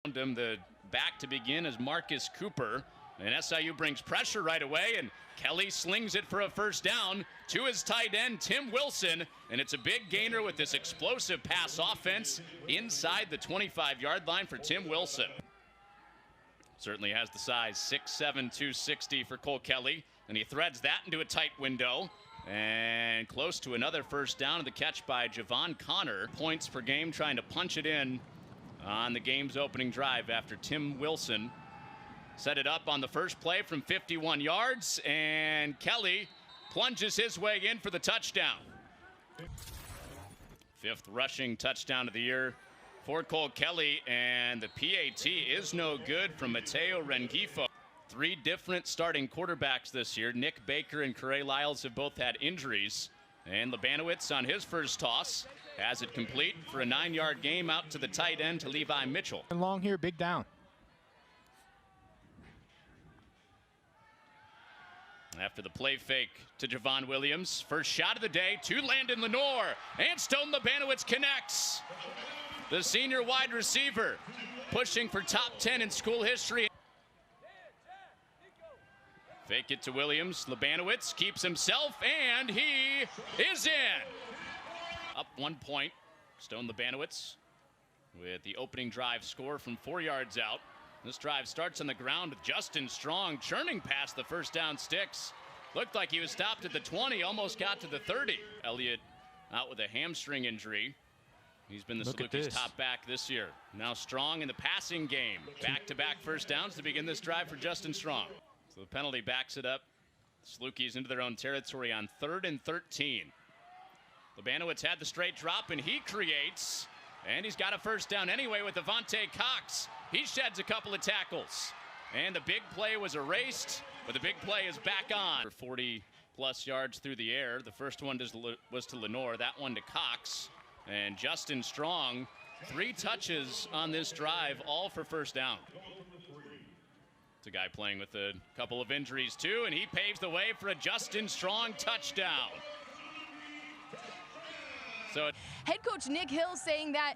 Him the back to begin is Marcus Cooper, and SIU brings pressure right away, and Kelly slings it for a first down to his tight end Tim Wilson, and it's a big gainer with this explosive pass offense inside the 25-yard line for Tim Wilson. Certainly has the size, 6'7", 260 for Cole Kelly, and he threads that into a tight window. And close to another first down, the catch by Javon Connor. Points per game, trying to punch it in on the game's opening drive after Tim Wilson set it up on the first play from 51 yards, and Kelly plunges his way in for the touchdown. Fifth rushing touchdown of the year for Cole Kelly, and the PAT is no good from Mateo Rengifo. Three different starting quarterbacks this year. Nick Baker and Corey Lyles have both had injuries, and Labanowitz on his first toss has it complete for a 9-yard game out to the tight end to Levi Mitchell. And long here, big down. After the play fake to Javon Williams, first shot of the day to Landon Lenore, and Stone Labanowitz connects. The senior wide receiver pushing for top 10 in school history. Fake it to Williams. Labanowitz keeps himself, and he is in. Up 1 point. Stone Labanowitz with the opening drive score from 4 yards out. This drive starts on the ground with Justin Strong churning past the first down sticks. Looked like he was stopped at the 20, almost got to the 30. Elliott out with a hamstring injury. He's been the Salukis' top back this year. Now Strong in the passing game. Back-to-back first downs to begin this drive for Justin Strong. So the penalty backs it up. Salukis into their own territory on 3rd and 13. Labanowitz had the straight drop, and he creates, and he's got a first down anyway with Devontae Cox. He sheds a couple of tackles, and the big play was erased, but the big play is back on. For 40-plus yards through the air. The first one was to Lenore, that one to Cox. And Justin Strong, 3 touches on this drive, all for first down. It's a guy playing with a couple of injuries too, and he paves the way for a Justin Strong touchdown. So head coach Nick Hill saying that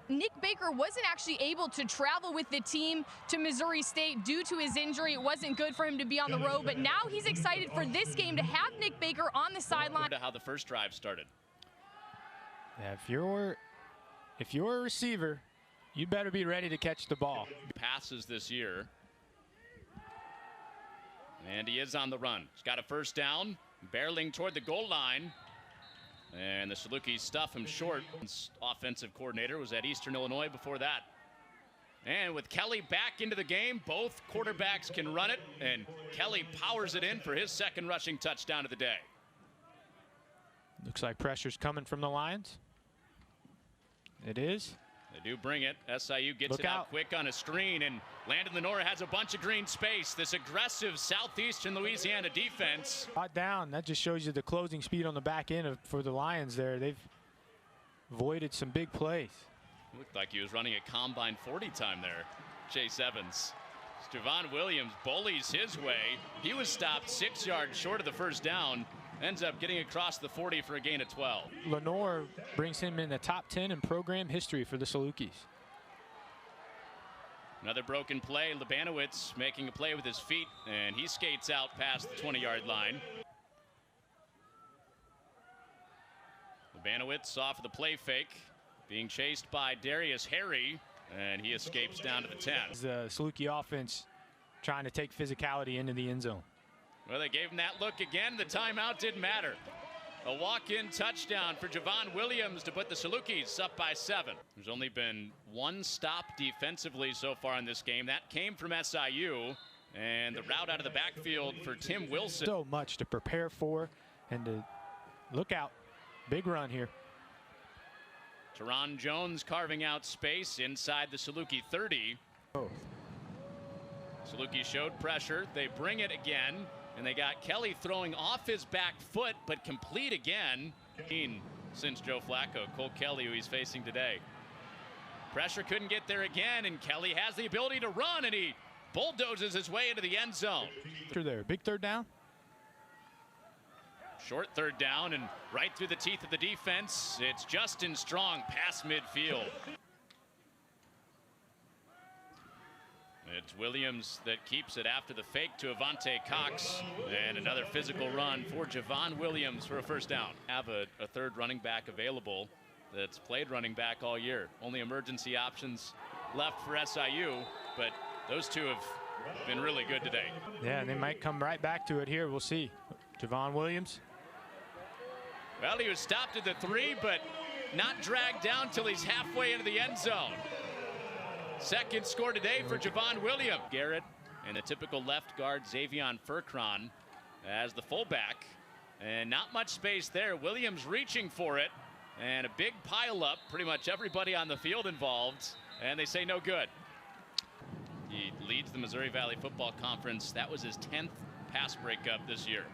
Nick Baker wasn't actually able to travel with the team to Missouri State due to his injury. It wasn't good for him to be on the road, but now he's excited for this game to have Nick Baker on the sideline. To how the first drive started. Yeah, if you're a receiver, you better be ready to catch the ball. Passes this year. And he is on the run. He's got a first down, barreling toward the goal line. And the Salukis stuff him short. His offensive coordinator was at Eastern Illinois before that. And with Kelly back into the game, both quarterbacks can run it, and Kelly powers it in for his second rushing touchdown of the day. Looks like pressure's coming from the Lions. It is. They do bring it. SIU gets it out quick on a screen, and Landon Lenore has a bunch of green space. This aggressive southeastern Louisiana defense. Brought down. That just shows you the closing speed on the back end for the Lions there. They've avoided some big plays. Looked like he was running a combine 40 time there. Chase Evans. Javon Williams bullies his way. He was stopped 6 yards short of the first down. Ends up getting across the 40 for a gain of 12. Lenore brings him in the top 10 in program history for the Salukis. Another broken play. Labanowitz making a play with his feet, and he skates out past the 20-yard line. Labanowitz off of the play fake, being chased by Darius Harry, and he escapes down to the 10. The Saluki offense trying to take physicality into the end zone. Well, they gave him that look again. The timeout didn't matter. A walk-in touchdown for Javon Williams to put the Salukis up by 7. There's only been one stop defensively so far in this game. That came from SIU, and the route out of the backfield for Tim Wilson. So much to prepare for and to look out. Big run here. Teron Jones carving out space inside the Saluki 30. Saluki showed pressure. They bring it again. And they got Kelly throwing off his back foot, but complete again. Since Joe Flacco, Cole Kelly, who he's facing today. Pressure couldn't get there again, and Kelly has the ability to run, and he bulldozes his way into the end zone. There, big third down. Short third down, and right through the teeth of the defense. It's Justin Strong past midfield. It's Williams that keeps it after the fake to Avante Cox. And another physical run for Javon Williams for a first down. Have a third running back available that's played running back all year. Only emergency options left for SIU, but those two have been really good today. Yeah, and they might come right back to it here. We'll see. Javon Williams. Well, he was stopped at the 3, but not dragged down till he's halfway into the end zone. Second score today for Javon Williams. Garrett and the typical left guard Xavion Furcron as the fullback. And not much space there. Williams reaching for it. And a big pile up. Pretty much everybody on the field involved. And they say no good. He leads the Missouri Valley Football Conference. That was his 10th pass breakup this year.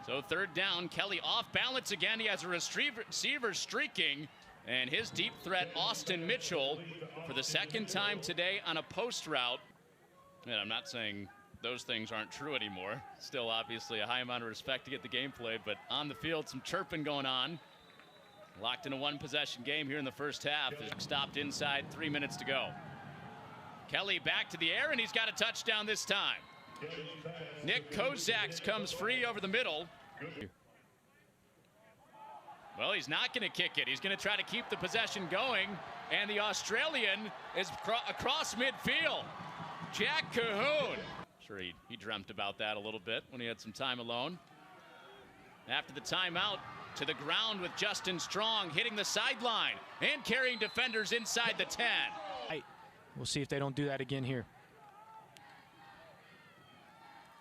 So third down, Kelly off balance again. He has a receiver streaking. And his deep threat, Austin Mitchell, for the second time today on a post route. And I'm not saying those things aren't true anymore. Still, obviously, a high amount of respect to get the gameplay. But on the field, some chirping going on. Locked in a one-possession game here in the first half. Stopped inside, 3 minutes to go. Kelly back to the air, and he's got a touchdown this time. Nick Kozaks comes free over the middle. Well, he's not going to kick it. He's going to try to keep the possession going. And the Australian is across midfield. Jack Cahoon. Sure, he dreamt about that a little bit when he had some time alone. After the timeout, to the ground with Justin Strong, hitting the sideline and carrying defenders inside the 10. We'll see if they don't do that again here.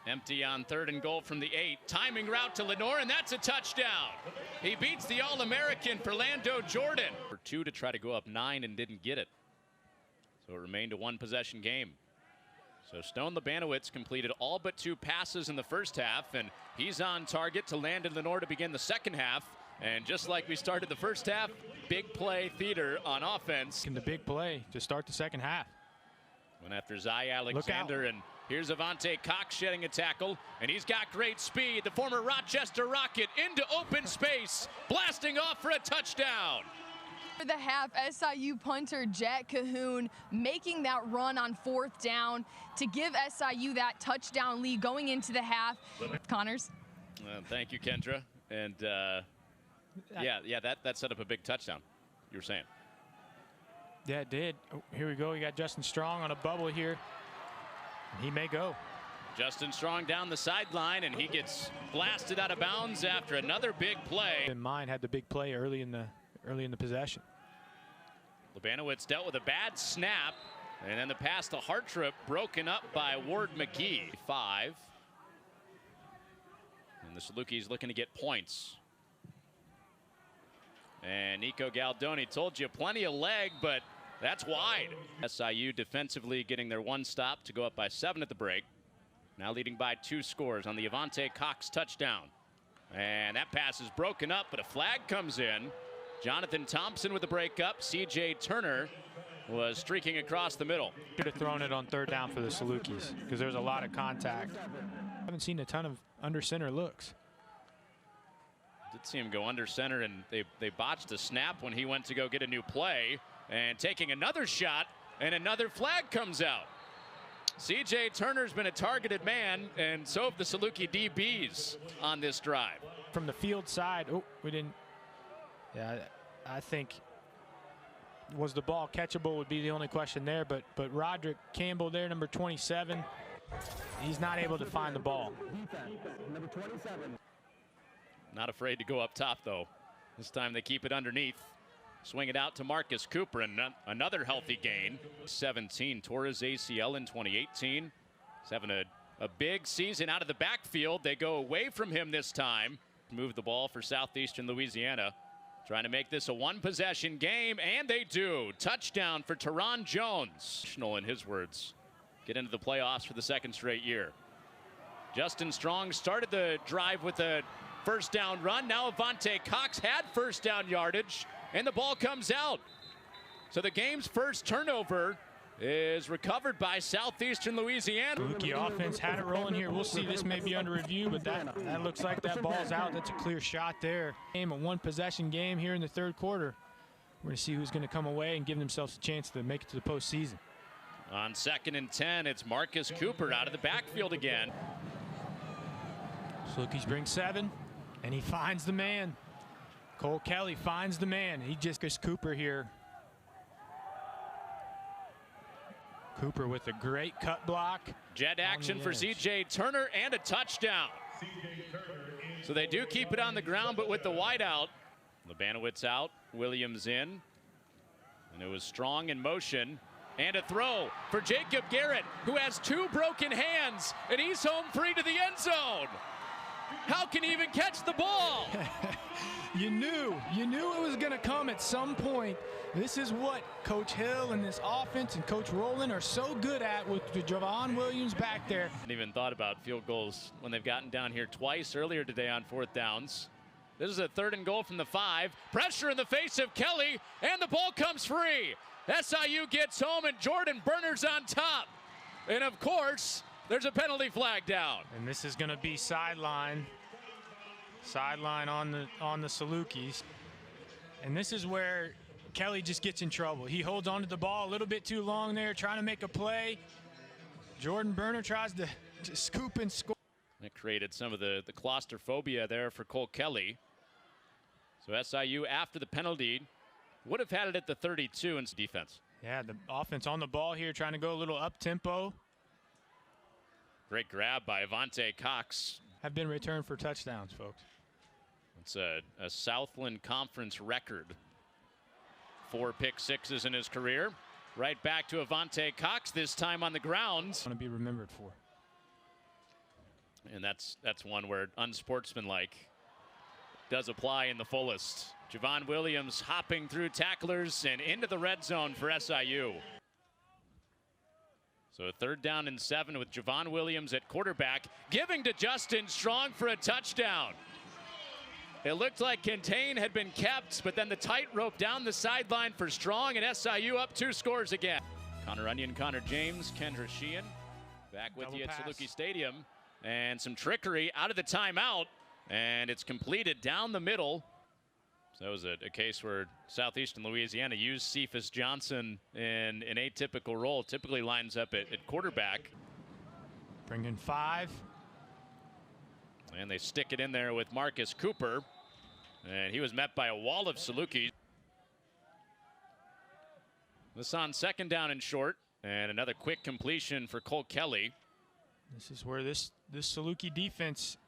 Empty on 3rd and goal from the 8. Timing route to Lenore, and that's a touchdown. He beats the All-American Orlando Jordan. For 2 to try to go up 9 and didn't get it. So it remained a one-possession game. So Stone Labanowitz completed all but 2 passes in the first half, and he's on target to Landon Lenore to begin the second half. And just like we started the first half, big play theater on offense. And the big play to start the second half. Went after Zy Alexander, and here's Avante Cox shedding a tackle, and he's got great speed. The former Rochester Rocket into open space, blasting off for a touchdown. For the half, SIU punter Jack Cahoon making that run on 4th down to give SIU that touchdown lead going into the half. Connors. Thank you, Kendra. And yeah, that set up a big touchdown, you were saying. Yeah, it did. Oh, here we go. We got Justin Strong on a bubble here. He may go. Justin Strong down the sideline, and he gets blasted out of bounds after another big play. In mind, had the big play early in the possession. Labanowitz dealt with a bad snap, and then the pass to Hartrip broken up by Ward McGee. 5. And the Salukis looking to get points. And Nico Galdoni told you plenty of leg, but that's wide. SIU defensively getting their 1 stop to go up by 7 at the break. Now leading by 2 scores on the Avante Cox touchdown. And that pass is broken up, but a flag comes in. Jonathan Thompson with the breakup. CJ Turner was streaking across the middle. Should have thrown it on 3rd down for the Salukis because there's a lot of contact. I haven't seen a ton of under center looks. Did see him go under center, and they botched the snap when he went to go get a new play. And taking another shot, and another flag comes out. CJ Turner's been a targeted man, and so have the Saluki DBs on this drive. From the field side, oh, we didn't. Yeah, I think was the ball catchable would be the only question there, but Roderick Campbell there, number 27, he's not able to find the ball. Not afraid to go up top, though. This time they keep it underneath. Swing it out to Marcus Cooper, and another healthy gain. 17, tore his ACL in 2018. He's having a big season out of the backfield. They go away from him this time. Move the ball for Southeastern Louisiana. Trying to make this a 1-possession game, and they do. Touchdown for Teron Jones. In his words, get into the playoffs for the 2nd straight year. Justin Strong started the drive with a first down run. Now Avante Cox had first down yardage, and the ball comes out. So the game's first turnover is recovered by Southeastern Louisiana. Rookie offense had it rolling here. We'll see. This may be under review, but that looks like that ball's out. That's a clear shot there. A 1-possession game here in the 3rd quarter. We're going to see who's going to come away and give themselves a chance to make it to the postseason. On 2nd and 10, it's Marcus Cooper out of the backfield again. Salukis brings 7, and he finds the man. Cole Kelly finds the man. He just gets Cooper here. Cooper with a great cut block. Jet action for C.J. Turner and a touchdown. So they do keep it on the ground, but with the wideout. Labanowitz out, Williams in. And it was Strong in motion. And a throw for Jacob Garrett, who has 2 broken hands, and he's home free to the end zone. How can he even catch the ball? You knew it was going to come at some point. This is what Coach Hill and this offense and Coach Rowland are so good at with Javon Williams back there. I haven't even thought about field goals when they've gotten down here twice earlier today on 4th downs. This is a 3rd and goal from the 5. Pressure in the face of Kelly, and the ball comes free. SIU gets home, and Jordan Berner's on top. And of course, there's a penalty flag down. And this is going to be sideline on the Salukis. And this is where Kelly just gets in trouble. He holds onto the ball a little bit too long there, trying to make a play. Jordan Berner tries to scoop and score. It created some of the claustrophobia there for Cole Kelly. So SIU, after the penalty, would have had it at the 32 in defense. Yeah, the offense on the ball here, trying to go a little up-tempo. Great grab by Avante Cox. Have been returned for touchdowns, folks. It's a Southland Conference record. 4 pick-sixes in his career. Right back to Avante Cox, this time on the ground. Want to be remembered for. And that's one where unsportsmanlike does apply in the fullest. Javon Williams hopping through tacklers and into the red zone for SIU. So 3rd down and 7 with Javon Williams at quarterback, giving to Justin Strong for a touchdown. It looked like contain had been kept, but then the tightrope down the sideline for Strong, and SIU up 2 scores again. Connor Onion, Connor James, Kendra Sheehan back with Double you at pass. Saluki Stadium. And some trickery out of the timeout, and it's completed down the middle. So that was a case where Southeastern Louisiana used Cephas Johnson in an atypical role. Typically lines up at quarterback. Bring in 5. And they stick it in there with Marcus Cooper. And he was met by a wall of Saluki. This on 2nd down and short. And another quick completion for Cole Kelly. This is where this Saluki defense.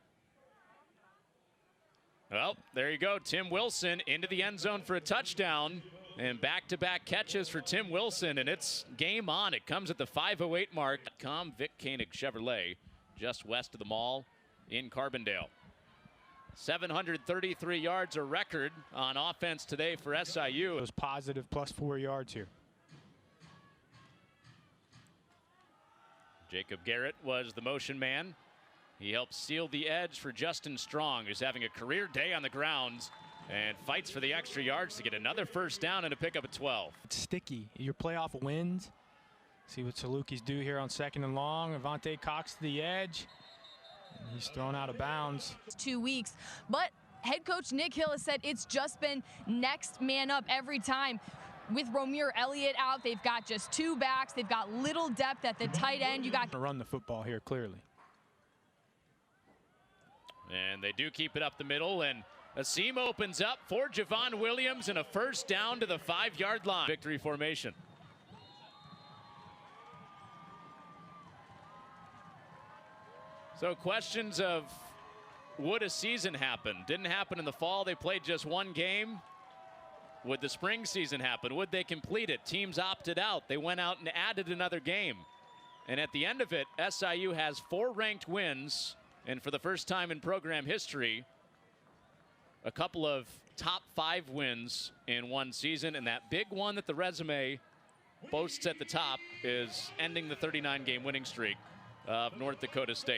Well, there you go. Tim Wilson into the end zone for a touchdown. And back-to-back catches for Tim Wilson. And it's game on. It comes at the 5:08 mark. Vic Koenig Chevrolet, just west of the mall in Carbondale. 733 yards, a record on offense today for SIU. It was positive +4 yards here. Jacob Garrett was the motion man. He helped seal the edge for Justin Strong, who's having a career day on the ground and fights for the extra yards to get another 1st down and a pickup at 12. It's sticky. Your playoff wins. See what Salukis do here on 2nd and long. Avante Cox to the edge. And he's thrown out of bounds. 2 weeks, but head coach Nick Hill has said it's just been next man up every time. With Romir Elliott out, they've got just 2 backs. They've got little depth at the tight end. You got to run the football here, clearly. And they do keep it up the middle, and a seam opens up for Javon Williams and a 1st down to the 5-yard line. Victory formation. So questions of would a season happen? Didn't happen in the fall. They played just 1 game. Would the spring season happen? Would they complete it? Teams opted out. They went out and added another game. And at the end of it, SIU has 4 ranked wins. And for the first time in program history, a couple of top 5 wins in one season. And that big one that the resume boasts at the top is ending the 39-game winning streak of North Dakota State.